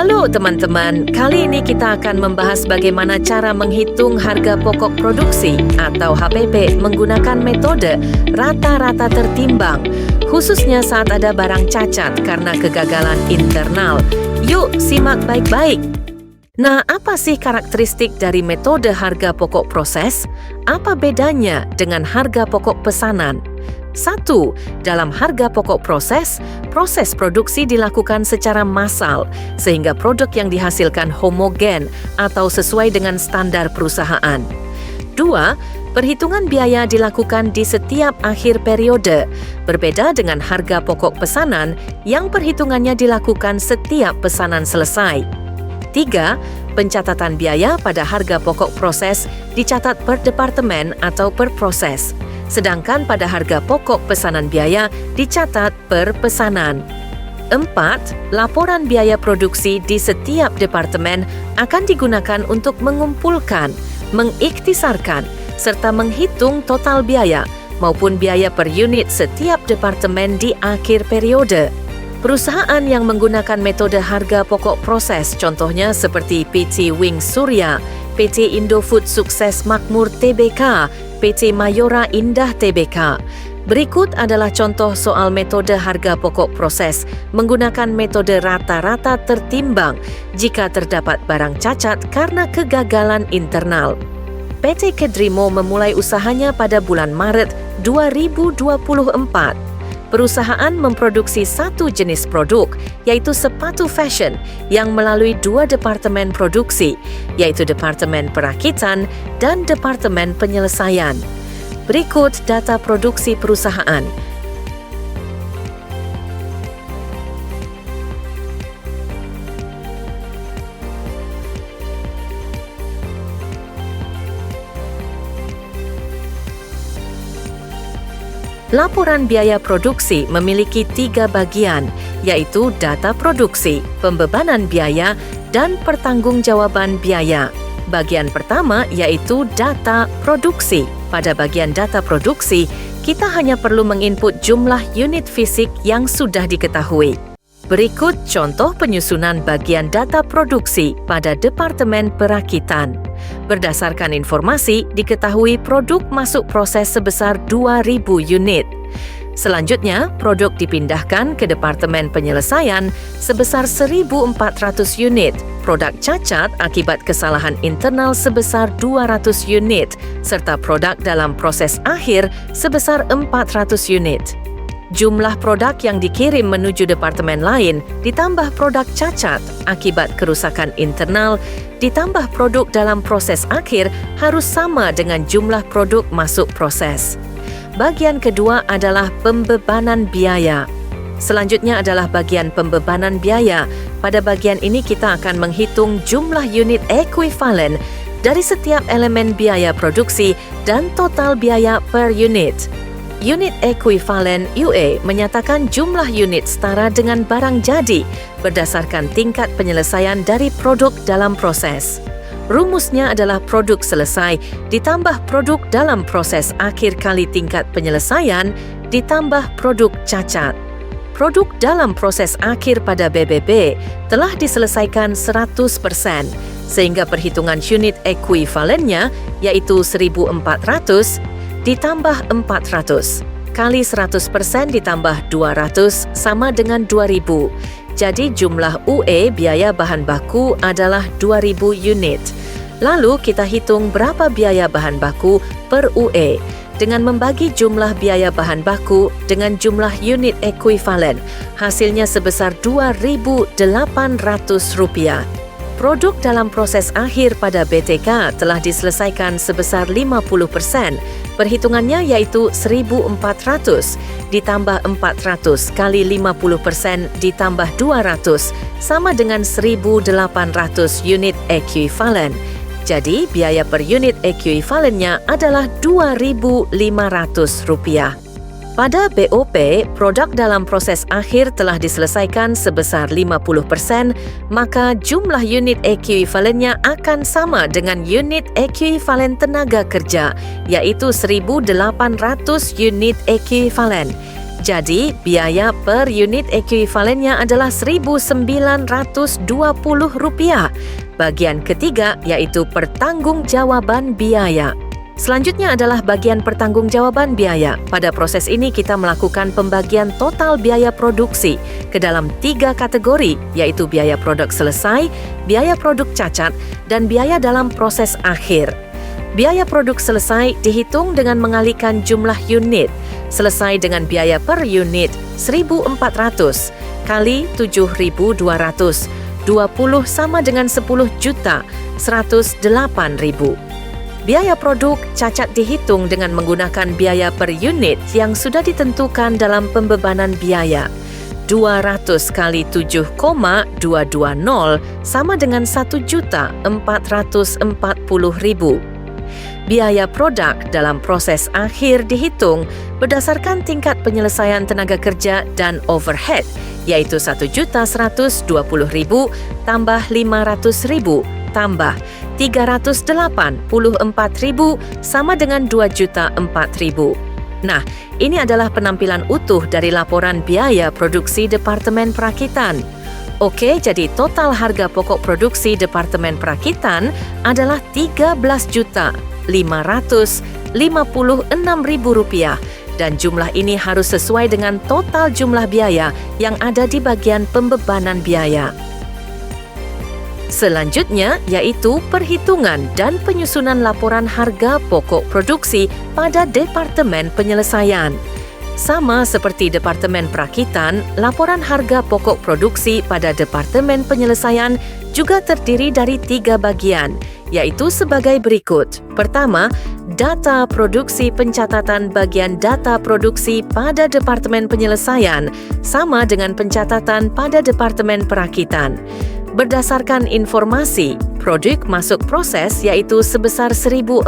Halo teman-teman, kali ini kita akan membahas bagaimana cara menghitung harga pokok produksi atau HPP menggunakan metode rata-rata tertimbang, khususnya saat ada barang cacat karena kegagalan internal. Yuk, simak baik-baik. Nah, apa sih karakteristik dari metode harga pokok proses? Apa bedanya dengan harga pokok pesanan? 1. Dalam harga pokok proses produksi dilakukan secara massal, sehingga produk yang dihasilkan homogen atau sesuai dengan standar perusahaan. 2. Perhitungan biaya dilakukan di setiap akhir periode, berbeda dengan harga pokok pesanan yang perhitungannya dilakukan setiap pesanan selesai. 3. Pencatatan biaya pada harga pokok proses dicatat per departemen atau per proses, sedangkan pada harga pokok pesanan biaya dicatat per pesanan. 4. Laporan biaya produksi di setiap departemen akan digunakan untuk mengumpulkan, mengikhtisarkan, serta menghitung total biaya maupun biaya per unit setiap departemen di akhir periode. Perusahaan yang menggunakan metode harga pokok proses contohnya seperti PT Wings Surya, PT Indofood Sukses Makmur Tbk, PT Mayora Indah Tbk. Berikut adalah contoh soal metode harga pokok proses menggunakan metode rata-rata tertimbang jika terdapat barang cacat karena kegagalan internal. PT Kedrimo memulai usahanya pada bulan Maret 2024. Perusahaan memproduksi satu jenis produk, yaitu sepatu fashion yang melalui dua departemen produksi, yaitu Departemen Perakitan dan Departemen Penyelesaian. Berikut data produksi perusahaan. Laporan biaya produksi memiliki 3 bagian, yaitu data produksi, pembebanan biaya, dan pertanggungjawaban biaya. Bagian pertama yaitu data produksi. Pada bagian data produksi, kita hanya perlu menginput jumlah unit fisik yang sudah diketahui. Berikut contoh penyusunan bagian data produksi pada Departemen Perakitan. Berdasarkan informasi, diketahui produk masuk proses sebesar 2.000 unit. Selanjutnya, produk dipindahkan ke Departemen Penyelesaian sebesar 1.400 unit. Produk cacat akibat kesalahan internal sebesar 200 unit, serta produk dalam proses akhir sebesar 400 unit. Jumlah produk yang dikirim menuju departemen lain ditambah produk cacat akibat kerusakan internal ditambah produk dalam proses akhir harus sama dengan jumlah produk masuk proses. Bagian kedua adalah pembebanan biaya. Selanjutnya adalah bagian pembebanan biaya. Pada bagian ini kita akan menghitung jumlah unit ekuivalen dari setiap elemen biaya produksi dan total biaya per unit. Unit ekuivalen UA menyatakan jumlah unit setara dengan barang jadi berdasarkan tingkat penyelesaian dari produk dalam proses. Rumusnya adalah produk selesai ditambah produk dalam proses akhir kali tingkat penyelesaian ditambah produk cacat. Produk dalam proses akhir pada BBB telah diselesaikan 100%, sehingga perhitungan unit ekuivalennya yaitu 1.400 ditambah 400 kali 100% ditambah 200 sama dengan 2.000. Jadi jumlah UE biaya bahan baku adalah 2.000 unit. Lalu kita hitung berapa biaya bahan baku per UE dengan membagi jumlah biaya bahan baku dengan jumlah unit ekuivalen. Hasilnya sebesar Rp2.800. Produk dalam proses akhir pada BTK telah diselesaikan sebesar 50%. Perhitungannya yaitu 1.400 ditambah 400 kali 50% ditambah 200 sama dengan 1.800 unit ekuivalen. Jadi biaya per unit ekuivalennya adalah Rp2.500. Pada BOP, produk dalam proses akhir telah diselesaikan sebesar 50%, maka jumlah unit ekuivalennya akan sama dengan unit ekuivalen tenaga kerja, yaitu 1.800 unit ekuivalen. Jadi, biaya per unit ekuivalennya adalah Rp1.920. Bagian ketiga yaitu pertanggungjawaban biaya. Selanjutnya adalah bagian pertanggungjawaban biaya. Pada proses ini kita melakukan pembagian total biaya produksi ke dalam 3 kategori, yaitu biaya produk selesai, biaya produk cacat, dan biaya dalam proses akhir. Biaya produk selesai dihitung dengan mengalihkan jumlah unit, selesai dengan biaya per unit Rp1.400 kali Rp7.200. 20 sama dengan Rp10.108.000. Biaya produk cacat dihitung dengan menggunakan biaya per unit yang sudah ditentukan dalam pembebanan biaya. 200 kali 7,220 sama dengan Rp1.440.000. Biaya produk dalam proses akhir dihitung berdasarkan tingkat penyelesaian tenaga kerja dan overhead, yaitu Rp1.120.000 tambah Rp500.000 tambah Rp384.000 sama dengan Rp2.004.000. Nah, ini adalah penampilan utuh dari laporan biaya produksi Departemen Perakitan. Oke, jadi total harga pokok produksi Departemen Perakitan adalah Rp13.556.000 dan jumlah ini harus sesuai dengan total jumlah biaya yang ada di bagian pembebanan biaya. Selanjutnya yaitu perhitungan dan penyusunan laporan harga pokok produksi pada Departemen Penyelesaian. Sama seperti Departemen Perakitan, laporan harga pokok produksi pada Departemen Penyelesaian juga terdiri dari 3 bagian, yaitu sebagai berikut. Pertama, data produksi pencatatan bagian data produksi pada Departemen Penyelesaian sama dengan pencatatan pada Departemen Perakitan. Berdasarkan informasi, produk masuk proses yaitu sebesar 1.400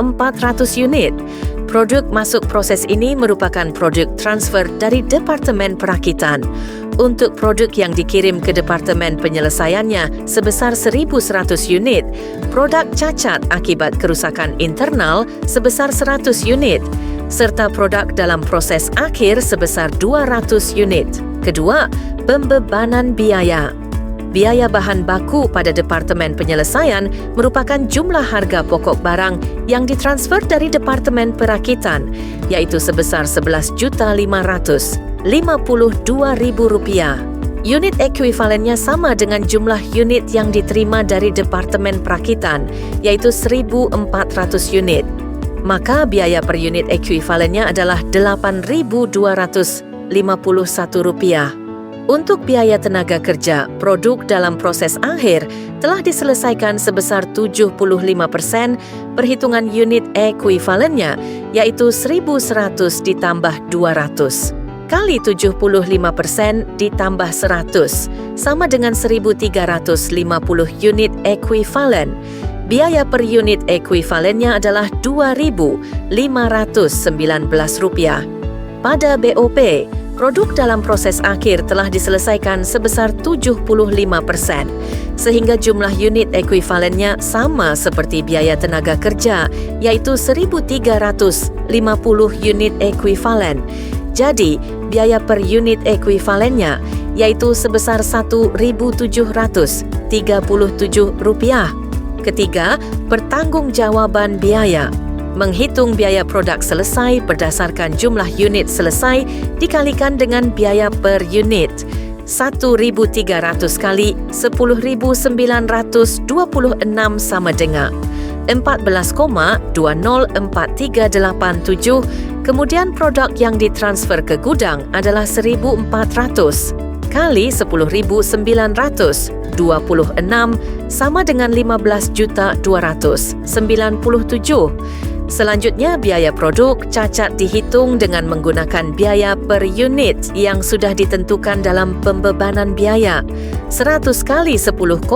unit. Produk masuk proses ini merupakan produk transfer dari Departemen Perakitan. Untuk produk yang dikirim ke Departemen Penyelesaiannya sebesar 1.100 unit, produk cacat akibat kerusakan internal sebesar 100 unit, serta produk dalam proses akhir sebesar 200 unit. Kedua, pembebanan biaya. Biaya bahan baku pada Departemen Penyelesaian merupakan jumlah harga pokok barang yang ditransfer dari Departemen Perakitan, yaitu sebesar Rp11.552.000. Unit ekuivalennya sama dengan jumlah unit yang diterima dari Departemen Perakitan, yaitu 1.400 unit. Maka biaya per unit ekuivalennya adalah Rp8.251. Untuk biaya tenaga kerja, produk dalam proses akhir telah diselesaikan sebesar 75% perhitungan unit ekuivalennya, yaitu 1.100 ditambah 200. Kali 75% ditambah 100, sama dengan 1.350 unit ekuivalen. Biaya per unit ekuivalennya adalah Rp2.519. Pada BOP, produk dalam proses akhir telah diselesaikan sebesar 75%, sehingga jumlah unit ekuivalennya sama seperti biaya tenaga kerja, yaitu 1.350 unit ekuivalen. Jadi, biaya per unit ekuivalennya yaitu sebesar Rp1.737. Ketiga, pertanggungjawaban biaya. Menghitung biaya produk selesai berdasarkan jumlah unit selesai dikalikan dengan biaya per unit. 1.300 kali 10.926 sama dengan 14,204387. Kemudian produk yang ditransfer ke gudang adalah 1.400 kali 10.926 sama dengan 15.297. Selanjutnya, biaya produk cacat dihitung dengan menggunakan biaya per unit yang sudah ditentukan dalam pembebanan biaya. 100 kali 10,926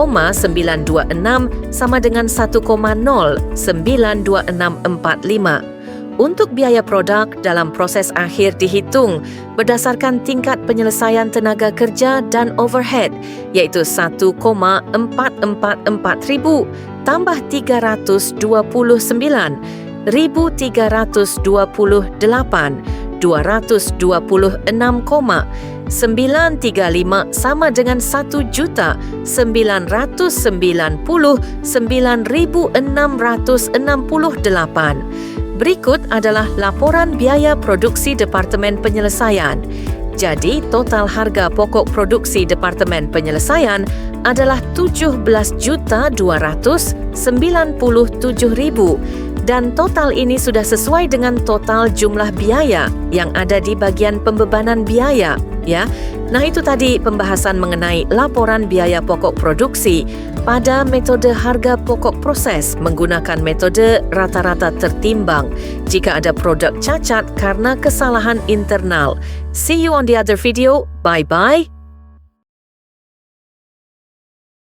sama dengan 1,09645. Untuk biaya produk dalam proses akhir dihitung berdasarkan tingkat penyelesaian tenaga kerja dan overhead, yaitu 1,444,000 tambah 329, 1.328, 226,935 sama dengan 1,999,668. Berikut adalah laporan biaya produksi Departemen Penyelesaian. Jadi, total harga pokok produksi Departemen Penyelesaian adalah 17,297,000 dan total ini sudah sesuai dengan total jumlah biaya yang ada di bagian pembebanan biaya, ya. Nah, itu tadi pembahasan mengenai laporan biaya pokok produksi pada metode harga pokok proses menggunakan metode rata-rata tertimbang jika ada produk cacat karena kesalahan internal. See you on the other video. Bye-bye.